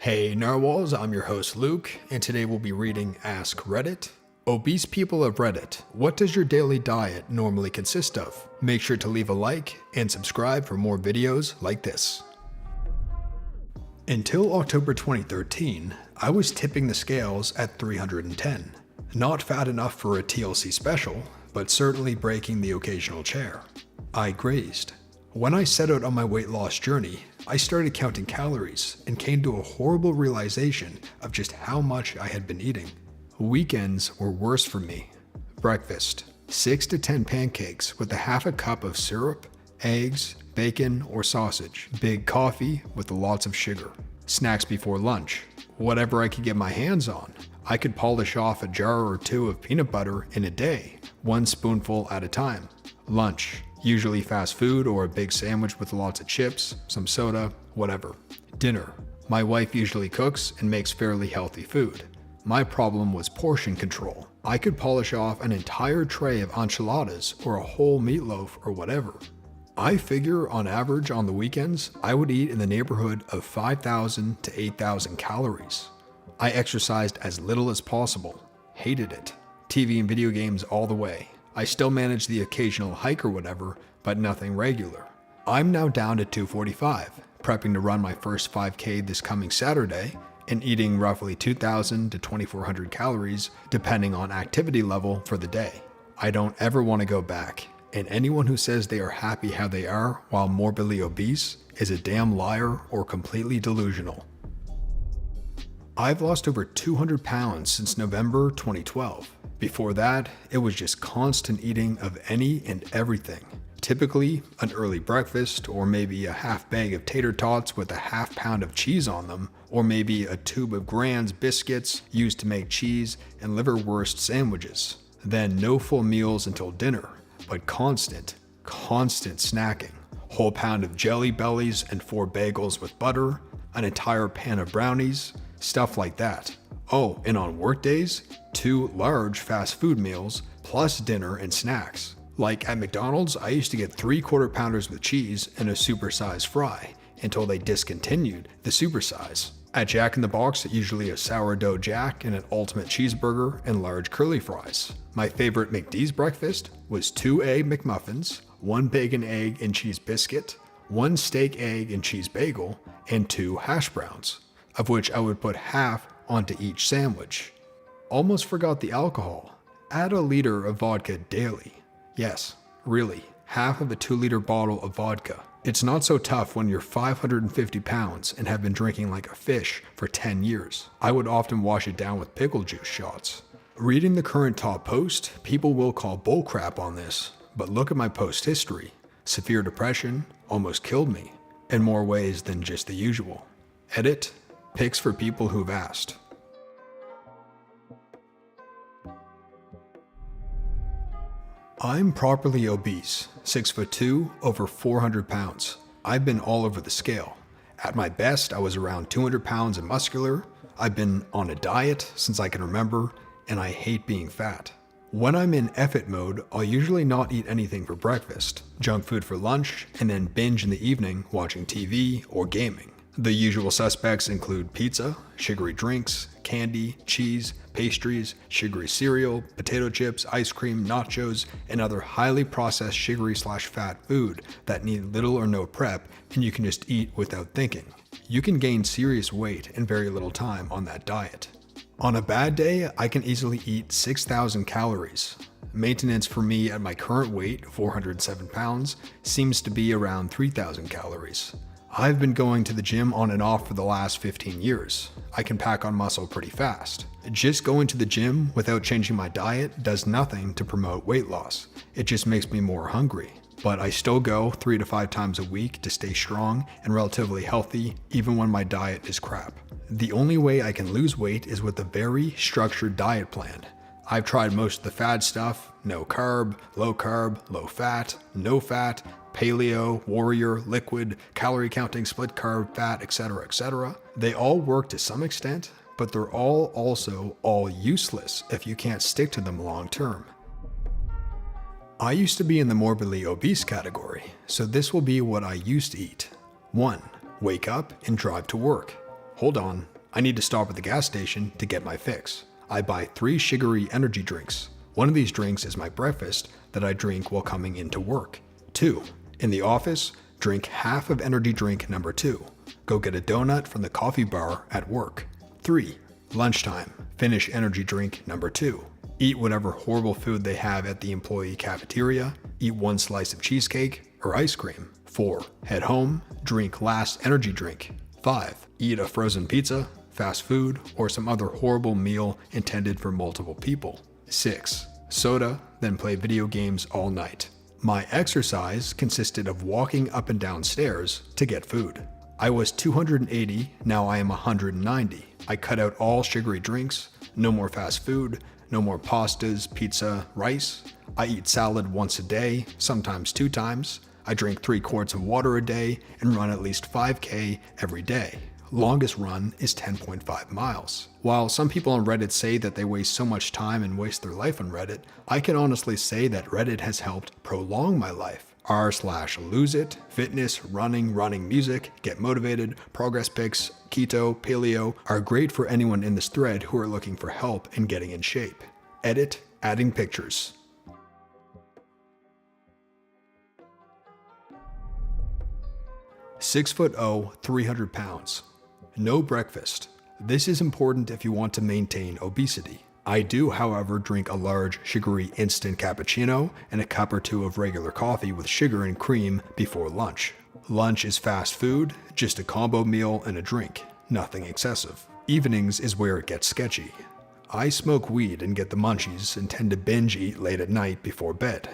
Hey Narwhals, I'm your host Luke, and today we'll be reading Ask Reddit. Obese people of Reddit, what does your daily diet normally consist of? Make sure to leave a like and subscribe for more videos like this. Until October 2013, I was tipping the scales at 310. Not fat enough for a TLC special, but certainly breaking the occasional chair. I grazed. When I set out on my weight loss journey, I started counting calories and came to a horrible realization of just how much I had been eating. Weekends were worse for me. Breakfast, 6 to 10 pancakes with a half a cup of syrup, eggs, bacon, or sausage. Big coffee with lots of sugar. Snacks before lunch, whatever I could get my hands on. I could polish off a jar or two of peanut butter in a day, one spoonful at a time. Lunch, usually fast food or a big sandwich with lots of chips, some soda, whatever. Dinner, my wife usually cooks and makes fairly healthy food. My problem was portion control. I could polish off an entire tray of enchiladas or a whole meatloaf or whatever. I figure on average on the weekends, I would eat in the neighborhood of 5,000 to 8,000 calories. I exercised as little as possible. Hated it. TV and video games all the way. I still manage the occasional hike or whatever, but nothing regular. I'm now down to 245, prepping to run my first 5K this coming Saturday, and eating roughly 2,000 to 2,400 calories depending on activity level for the day. I don't ever want to go back, and anyone who says they are happy how they are while morbidly obese is a damn liar or completely delusional. I've lost over 200 pounds since November 2012. Before that, it was just constant eating of any and everything. Typically, an early breakfast, or maybe a half bag of tater tots with a half pound of cheese on them, or maybe a tube of Grand's biscuits used to make cheese and liverwurst sandwiches. Then no full meals until dinner, but constant snacking. Whole pound of Jelly Bellies and 4 bagels with butter, an entire pan of brownies, stuff like that. Oh, and on work days, 2 large fast food meals, plus dinner and snacks. Like at McDonald's, I used to get 3/4 pounders with cheese and a supersized fry, until they discontinued the supersize. At Jack in the Box, usually a sourdough jack and an ultimate cheeseburger and large curly fries. My favorite McD's breakfast was 2 egg McMuffins, 1 bacon egg and cheese biscuit, 1 steak egg and cheese bagel, and 2 hash browns, of which I would put half onto each sandwich. Almost forgot the alcohol. Add a liter of vodka daily. Yes, really, half of a 2-liter bottle of vodka. It's not so tough when you're 550 pounds and have been drinking like a fish for 10 years. I would often wash it down with pickle juice shots. Reading the current top post, people will call bullcrap on this, but look at my post history. Severe depression almost killed me, in more ways than just the usual. Edit, pics for people who've asked. I'm properly obese, 6'2", over 400 pounds. I've been all over the scale. At my best, I was around 200 pounds and muscular. I've been on a diet since I can remember, and I hate being fat. When I'm in effort mode, I'll usually not eat anything for breakfast, junk food for lunch, and then binge in the evening watching TV or gaming. The usual suspects include pizza, sugary drinks, candy, cheese, pastries, sugary cereal, potato chips, ice cream, nachos, and other highly processed sugary/fat food that need little or no prep and you can just eat without thinking. You can gain serious weight in very little time on that diet. On a bad day, I can easily eat 6,000 calories. Maintenance for me at my current weight, 407 pounds, seems to be around 3,000 calories. I've been going to the gym on and off for the last 15 years. I can pack on muscle pretty fast. Just going to the gym without changing my diet does nothing to promote weight loss. It just makes me more hungry. But I still go 3 to 5 times a week to stay strong and relatively healthy even when my diet is crap. The only way I can lose weight is with a very structured diet plan. I've tried most of the fad stuff, no carb, low fat, no fat, paleo, warrior, liquid, calorie counting, split carb, fat, etc. They all work to some extent, but they're also all useless if you can't stick to them long term. I used to be in the morbidly obese category, so this will be what I used to eat. 1. Wake up and drive to work. Hold on, I need to stop at the gas station to get my fix. I buy 3 sugary energy drinks. One of these drinks is my breakfast that I drink while coming into work. 2. In the office, drink half of energy drink number 2. Go get a donut from the coffee bar at work. 3. Lunchtime, finish energy drink number 2. Eat whatever horrible food they have at the employee cafeteria. Eat 1 slice of cheesecake or ice cream. 4. Head home, drink last energy drink. 5. Eat a frozen pizza, fast food, or some other horrible meal intended for multiple people. 6. Soda, then play video games all night. My exercise consisted of walking up and down stairs to get food. I was 280, now I am 190. I cut out all sugary drinks, no more fast food, no more pastas, pizza, rice. I eat salad once a day, sometimes 2 times. I drink 3 quarts of water a day and run at least 5K every day. Longest run is 10.5 miles. While some people on Reddit say that they waste so much time and waste their life on Reddit, I can honestly say that Reddit has helped prolong my life. r/lose it, fitness, running music, get motivated, progress pics, keto, paleo are great for anyone in this thread who are looking for help in getting in shape. Edit, adding pictures. "6'0", 300 pounds. No breakfast. This is important if you want to maintain obesity. I do, however, drink a large sugary instant cappuccino and a cup or 2 of regular coffee with sugar and cream before lunch. Lunch is fast food, just a combo meal and a drink, nothing excessive. Evenings is where it gets sketchy. I smoke weed and get the munchies and tend to binge eat late at night before bed.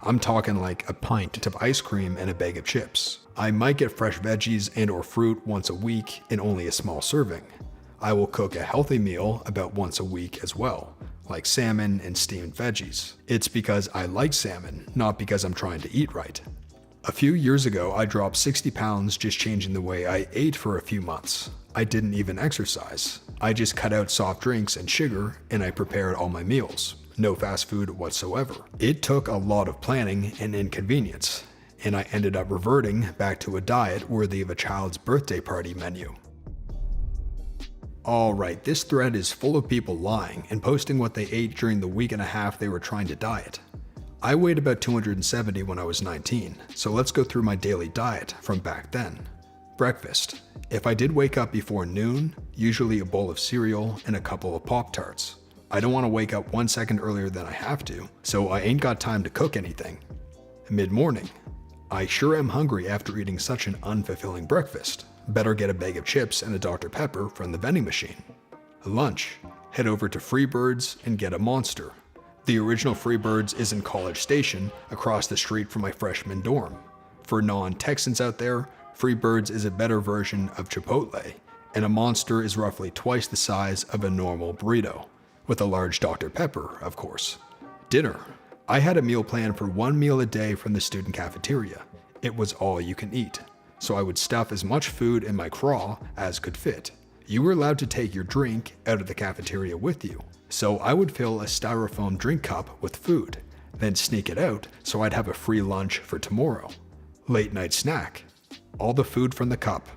I'm talking like a pint of ice cream and a bag of chips. I might get fresh veggies and or fruit once a week in only a small serving. I will cook a healthy meal about once a week as well, like salmon and steamed veggies. It's because I like salmon, not because I'm trying to eat right. A few years ago, I dropped 60 pounds just changing the way I ate for a few months. I didn't even exercise. I just cut out soft drinks and sugar, and I prepared all my meals. No fast food whatsoever. It took a lot of planning and inconvenience, and I ended up reverting back to a diet worthy of a child's birthday party menu. Alright, this thread is full of people lying and posting what they ate during the week and a half they were trying to diet. I weighed about 270 when I was 19, so let's go through my daily diet from back then. Breakfast. If I did wake up before noon, usually a bowl of cereal and a couple of Pop-Tarts. I don't want to wake up 1 second earlier than I have to, so I ain't got time to cook anything. Mid-morning. I sure am hungry after eating such an unfulfilling breakfast. Better get a bag of chips and a Dr. Pepper from the vending machine. Lunch. Head over to Freebirds and get a Monster. The original Freebirds is in College Station, across the street from my freshman dorm. For non-Texans out there, Freebirds is a better version of Chipotle, and a Monster is roughly twice the size of a normal burrito, with a large Dr. Pepper, of course. Dinner. I had a meal plan for 1 meal a day from the student cafeteria. It was all you can eat, so I would stuff as much food in my craw as could fit. You were allowed to take your drink out of the cafeteria with you, so I would fill a styrofoam drink cup with food, then sneak it out so I'd have a free lunch for tomorrow. Late night snack. All the food from the cup.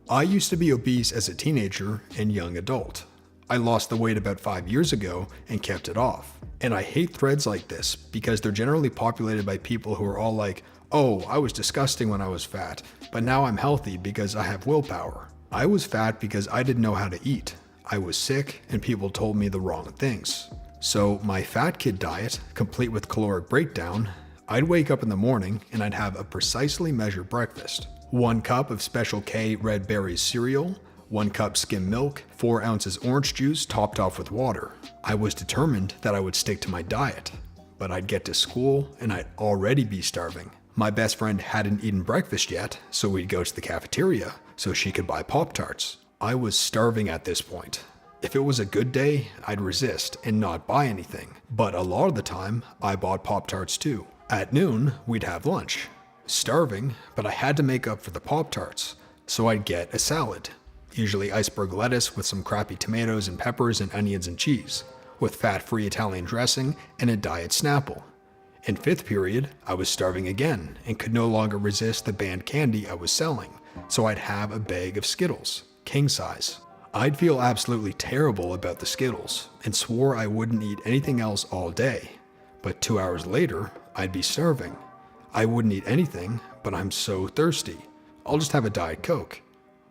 I used to be obese as a teenager and young adult. I lost the weight about 5 years ago and kept it off. And I hate threads like this because they're generally populated by people who are all like, "Oh, I was disgusting when I was fat, but now I'm healthy because I have willpower." I was fat because I didn't know how to eat. I was sick and people told me the wrong things. So my fat kid diet, complete with caloric breakdown, I'd wake up in the morning and I'd have a precisely measured breakfast. 1 cup of Special K red berries cereal, 1 cup skim milk, 4 ounces orange juice topped off with water. I was determined that I would stick to my diet, but I'd get to school and I'd already be starving. My best friend hadn't eaten breakfast yet, so we'd go to the cafeteria so she could buy Pop-Tarts. I was starving at this point. If it was a good day, I'd resist and not buy anything, but a lot of the time, I bought Pop-Tarts too. At noon, we'd have lunch. Starving, but I had to make up for the Pop-Tarts, so I'd get a salad. Usually iceberg lettuce with some crappy tomatoes and peppers and onions and cheese, with fat-free Italian dressing and a diet Snapple. In 5th period, I was starving again and could no longer resist the banned candy I was selling, so I'd have a bag of Skittles. king size. I'd feel absolutely terrible about the Skittles and swore I wouldn't eat anything else all day. But 2 hours later, I'd be starving. I wouldn't eat anything, but I'm so thirsty. I'll just have a Diet Coke.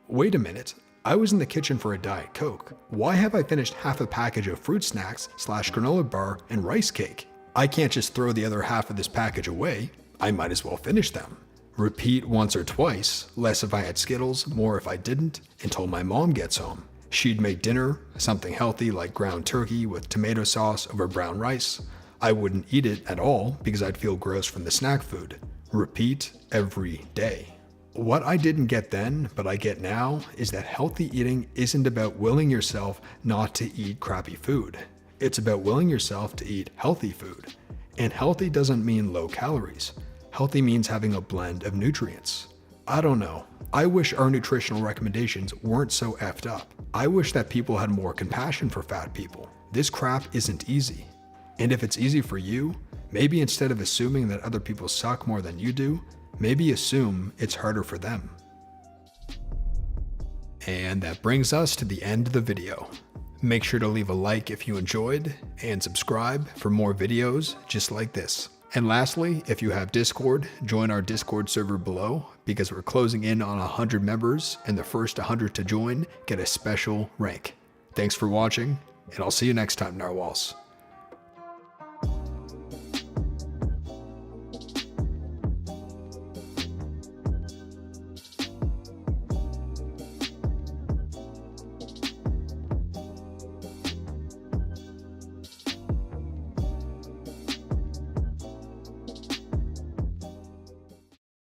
Wait a minute, I was in the kitchen for a Diet Coke. Why have I finished half a package of fruit snacks / granola bar and rice cake? I can't just throw the other half of this package away. I might as well finish them. Repeat once or twice, less if I had Skittles, more if I didn't, until my mom gets home. She'd make dinner, something healthy like ground turkey with tomato sauce over brown rice. I wouldn't eat it at all because I'd feel gross from the snack food. Repeat every day. What I didn't get then, but I get now, is that healthy eating isn't about willing yourself not to eat crappy food. It's about willing yourself to eat healthy food. And healthy doesn't mean low calories. Healthy means having a blend of nutrients. I don't know. I wish our nutritional recommendations weren't so effed up. I wish that people had more compassion for fat people. This crap isn't easy. And if it's easy for you, maybe instead of assuming that other people suck more than you do, maybe assume it's harder for them. And that brings us to the end of the video. Make sure to leave a like if you enjoyed, and subscribe for more videos just like this. And lastly, if you have Discord, join our Discord server below because we're closing in on 100 members, and the first 100 to join get a special rank. Thanks for watching, and I'll see you next time, Narwhals.